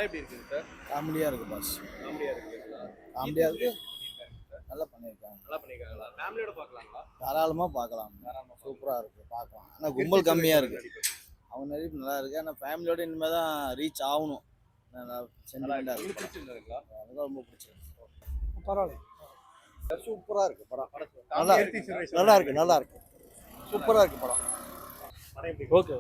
எப்படி இருக்குங்க சார்? காமெடியாக இருக்குது பாஸ். காமெடியா இருக்குங்களா? காமெடியாக இருக்குது. நல்லா பண்ணியிருக்காங்க. நல்லா பண்ணிருக்காங்களா? ஃபேமிலியோட பார்க்கலாங்களா? தாராளமாக பார்க்கலாம். தாராளமா சூப்பராக இருக்குது பார்க்கலாம். ஆனால் கும்பல் கம்மியாக இருக்குது. அவங்க நடிப்பு நல்லா இருக்குது. ஆனால் ஃபேமிலியோட இனிமேல் தான் ரீச் ஆகணும். சென்டிமெண்ட்டாக இருக்குது. பிடிச்சிருந்ததுங்களா? எனக்கு ரொம்ப பிடிச்சிருக்கு. பரவாயில்ல, சூப்பராக இருக்குது படம். நல்லா நல்லா இருக்குது. நல்லா இருக்குது. சூப்பராக இருக்குது படம். ஓகே.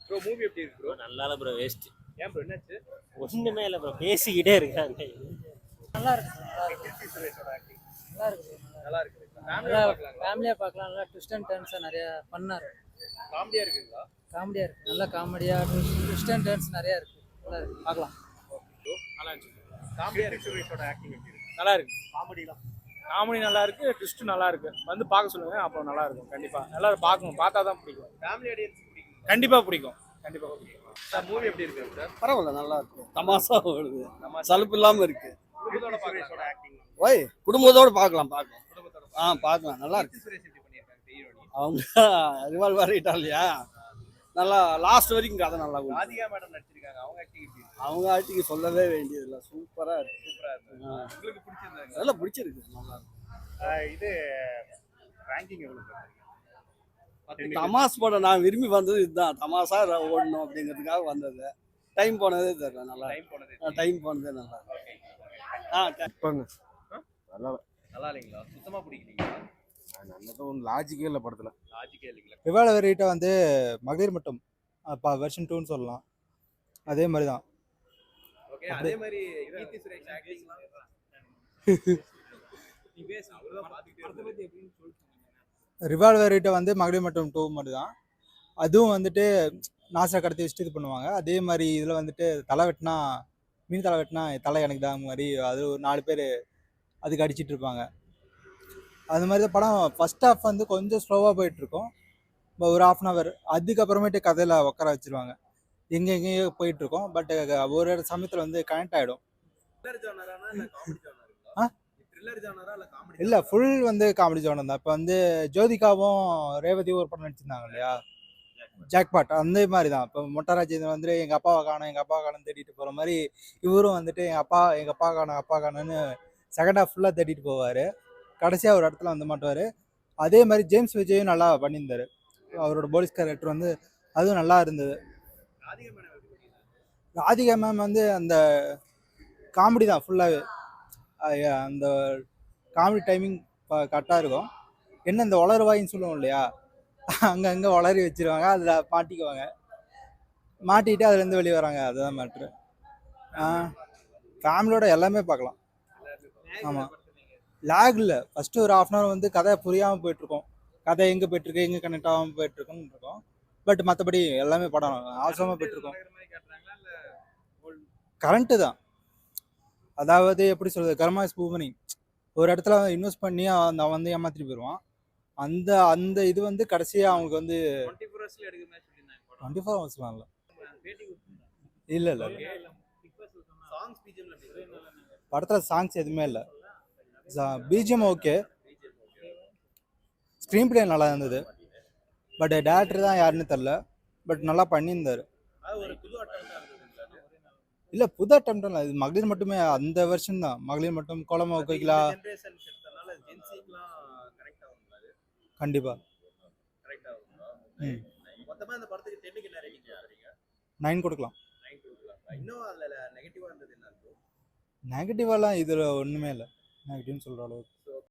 ப்ரோ மூவி எப்படி இருக்கு ப்ரோ? நல்லா இல்ல ப்ரோ, வேஸ்ட். ஏன் ப்ரோ என்னாச்சு? ஒண்ணுமே இல்ல ப்ரோ, பேசிக்கிட்டே இருக்காங்க. நல்லா இருக்கு. கீர்த்தி சுரேஷோட ஆக்டிங் நல்லா இருக்கு. நல்லா இருக்கு. நல்லா ஃபேமிலியோட பார்க்கலாங்களா? ஃபேமிலியா பார்க்கலாம். நல்லா ட்விஸ்ட் அண்ட் டர்ன்ஸ் நிறைய பண்ணாரு. காமெடியா இருக்குங்களா? காமெடியா இருக்கு. நல்லா காமெடியா ட்விஸ்ட் அண்ட் டர்ன்ஸ் நிறைய இருக்கு. நல்லா இருக்கு, பார்க்கலாம். ப்ரோ நல்லா இருந்துச்சு. காமெடியா இருக்கு. சுரேஷோட ஆக்டிங் எப்படி இருக்கு? நல்லா இருக்கு. காமெடிலாம் காமெடி நல்லா இருக்கு, ட்விஸ்ட் நல்லா இருக்கு. வந்து பார்க்க சொல்லுங்க, அப்புறம் நல்லா இருக்கும். கண்டிப்பா எல்லாரும் பார்க்கணும், பார்த்தா தான் பிடிக்கும். ஃபேமிலி ஆடியன்ஸ் பிடிக்கும். கண்டிப்பா பிடிக்கும். கண்டிப்பா பிடிக்கும். சார் மூவி எப்படி இருக்கு சார்? பரவாயில்ல, நல்லா இருக்கு. தமாசா வருது. சலுப்பு இல்லாமல் இருக்குது. குடும்பத்தோட சுரேஷோட ஆக்டிங் ஓய், குடும்பத்தோடு பார்க்கலாம். குடும்பத்தோட பார்க்கலாம். நல்லா இருக்கு. கீர்த்தி சுரேஷ் எப்படி பண்ணிருக்காங்க ஹீரோனி? அவங்க ரிவால்வர் ஆகிட்டா இல்லையா, நல்லா லாஸ்ட் வரைக்கும் கதை நல்லா போகுது. ராதிகா மேடம் நடிச்சிருக்காங்க. அவங்க ஆக்டிங் எப்படி இருக்கு? அவங்க ஆட்டிக்கு சொல்லவே வேண்டியதில்லை. சூப்பராக இருக்கு. சூப்பரா இருக்கு. உங்களுக்கு பிடிச்சிருந்தாங்க? நல்லா பிடிச்சிருக்கு. நல்லா இருக்கு. இது ரேங்கிங் எவ்வளவு சார்? தமாஸ் படம் நான் விரும்பி வந்தது இதுதான். தமாசா ஓடணும் அப்படிங்கிறதுக்காக வந்தது. டைம் போனதே தெரியல. நல்லா டைம் போனது. டைம் போனதே நல்லா நல்லா இல்லைங்களா? சுத்தமா பிடிக்கலீங்களா? லாஜிக்கே இல்லை படத்தில். லாஜிக்கே இல்லைங்களா? ரிவால்வர் ரேட்டை வந்து மகளிர் மட்டும் வெர்ஷன் 2ன்னு சொல்லலாம். அதே மாதிரி தான். ஓகே, அதே மாதிரி கீர்த்தி சுரேஷ் ஆக்டிங் நீ பேசு, அவர்தான் பாத்துக்கிட்டே இருக்காரு. ரிவால்வர் ரேட்டை வந்து மகளிர் மட்டும் 2 மட்டும் தான். அதுவும் வந்துட்டு நாசா கடத்தி வச்சுட்டு இது பண்ணுவாங்க. அதே மாதிரி இதில் வந்துட்டு தலை வெட்டினா மீன் தலை வெட்டினா தலை எனக்கு தான் மாதிரி அது ஒரு 4 பேர் அதுக்கு அடிச்சிட்டு இருப்பாங்க. அது மாதிரி தான் படம். ஃபர்ஸ்ட் ஹாஃப் வந்து கொஞ்சம் ஸ்லோவாக போயிட்டுருக்கோம். ஒரு 1/2 hour அதுக்கப்புறமேட்டு கதையில் உட்கார வச்சுருவாங்க. எங்கெங்கேயோ போயிட்டுருக்கோம். பட் ஒரு சமயத்தில் வந்து கனெக்ட் ஆகிடும். த்ரில்லர் ஜானரானா இல்ல காமெடி ஜானருங்களா? த்ரில்லர் ஜானரா இல்ல காமெடி? இல்லை, ஃபுல் வந்து காமெடி ஜோனம் தான். இப்போ வந்து ஜோதிகாவும் ரேவதியும் ஒரு படம் நடிச்சிருந்தாங்க இல்லையா, ஜாக்பாட். அந்த மாதிரி தான். இப்போ மொட்டை ராஜேந்திரன் வந்து எங்கள் அப்பாவை காணும் தேடிட்டு போகிற மாதிரி இவரும் வந்துட்டு எங்கள் அப்பா காணுன்னு செகண்ட் ஹாஃப் ஃபுல்லாக தேடிட்டு போவார். கடைசியாக ஒரு இடத்துல வந்து மாட்டுவார். அதே மாதிரி ஜேம்ஸ் விஜயும் நல்லா பண்ணியிருந்தார். அவரோட போலீஸ் கேரக்டர் வந்து அதுவும் நல்லா இருந்தது. ராதிகா மேடம் எப்படி பண்ணிருக்காங்க? ராதிகா மேம் வந்து அந்த காமெடி தான் ஃபுல்லாகவே. அந்த காமெடி டைமிங் கரெக்டாக இருக்கும். என்ன இந்த வளருவாயின்னு சொல்லுவோம் இல்லையா, அங்கங்கே வளரி வச்சிருவாங்க. அதில் மாட்டிக்குவாங்க. மாட்டிக்கிட்டு அதுலேருந்து வெளியே வராங்க. அதுதான் மேட்ரு. ஃபேமிலியோட எல்லாமே பார்க்கலாம். ஆமாம், லேக் இல்லை. ஃபஸ்ட்டு ஒரு 1/2 hour வந்து கதை புரியாமல் போயிட்டுருக்கோம். கதை எங்கே போயிட்டுருக்கு, எங்கே கனெக்ட் ஆகாமல் போயிட்டுருக்குன்னு இருக்கும். பட் மற்றபடி எல்லாமே படம் ஆசமாக போயிட்டுருக்கோம். காட்டுறாங்களா இல்ல கரண்ட்டு தான். அதாவது எப்படி சொல்கிறது, கர்மாஸ் பூமணி ஒரு இடத்துல இன்வெஸ்ட் பண்ணி அவன் வந்து ஏமாத்திட்டு போயிடுவான். அந்த இது வந்து கடைசியாக அவங்களுக்கு வந்து 24 ஹவர்ஸ்ல எடுக்கிற மாதிரி சொல்லிருந்தாங்க படம். 24 hours இல்லை. பேட்டி கொடுத்தாங்க. இல்லை இல்லை சாங்ஸ் பிஜிஎம்ல எப்படி இருக்கு? படத்தில் சாங்ஸ் எதுவுமே இல்லை. பிஜிஎம் ஓகே, ஸ்க்ரீன் பிளே நல்லா இருந்தது. பட் டேரக்டர் தான் யாருன்னு தெரில. பட் நல்லா பண்ணியிருந்தார். அது ஒரு புது அட்டம்ப்டா இருந்தது. இல்லை, புது அட்டம் இல்லை. இது மகளிர் மட்டுமே. அந்த வெர்ஷன் தான் மகளிர் மட்டும். கோலமா கோகிலா ஜெனரேஷன் எடுத்தனால ஜென்சிக்குலாம் கரெக்ட் ஆகுங்களா? அது கண்டிப்பாக கரெக்ட் ஆகுங்களா? மொத்தமா இந்த படத்துக்கு 10க்கு என்ன ரேட்டிங் தரீங்க? 9 கொடுக்கலாம். 9 கொடுக்கலாம். இன்னும் அதுல நெகட்டிவா இருந்தது என்ன இருக்கும்? நெகட்டிவாலாம் இதில் ஒன்றுமே இல்லை. நெகட்டிவ்னு சொல்கிற அளவுக்கு